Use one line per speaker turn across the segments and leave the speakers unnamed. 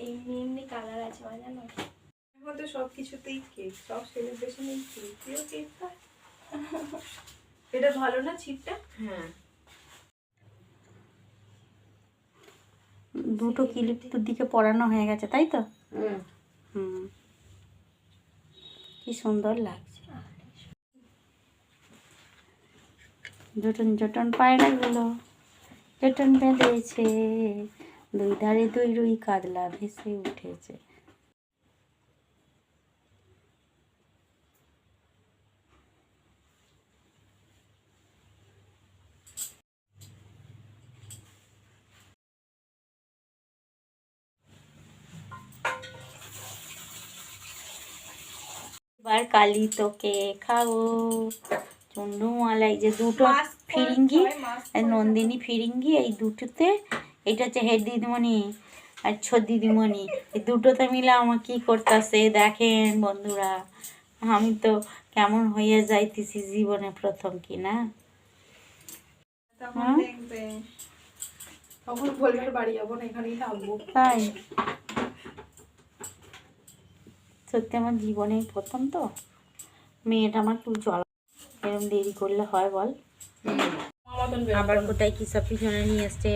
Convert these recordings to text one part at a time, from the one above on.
এমনি এমনি কালার আছে জানো,
এখন তো সব কিছুতেই কেক, সব সেলিব্রেশনেই কেক, প্রিয় কেক খায়। এটা ভালো না ছিপটা?
হ্যাঁ,
দুটো ক্লিপ তোর দিকে পরানো হয়ে গেছে তাই তো? হুম, কি সুন্দর লাগছে। জটন জটন পায়রাগুলো জটন বেঁধেছে, দুই ধারে দুই রুই কাতলা ভেসে উঠেছে। এবার কালি তোকে খাবো চন্ডুমালা। এই যে দুটো ফিরিঙ্গি, নন্দিনী ফিরিঙ্গি, এই দুটোতে, এইটা হচ্ছে হেড দিদিমণি আর ছোট দিদিমণি, এই দুটোতে মিলে আমার কি করতেছে দেখেন বন্ধুরা। আমি তো কেমন হয়ে যাইতেছি জীবনে প্রথম কি না।
তখন দেখবে, তখন বলবে বাড়ি যাবো না, এখানেই থাকবো।
তাই সত্যি আমার জীবনে প্রথম তো, মেয়েটা আমার খুব জল, এরকম দেরি করলে হয় বল। আবার কোথায় কি সব পিছনে নিয়ে এসছে।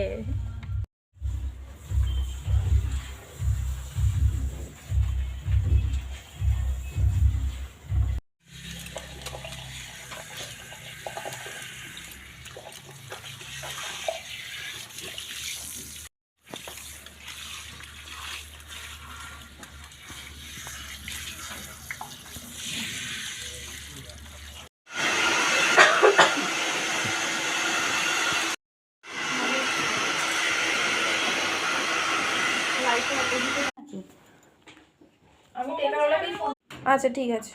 আমি টেকাওয়ালাকেই ফোন। আচ্ছা ঠিক আছে।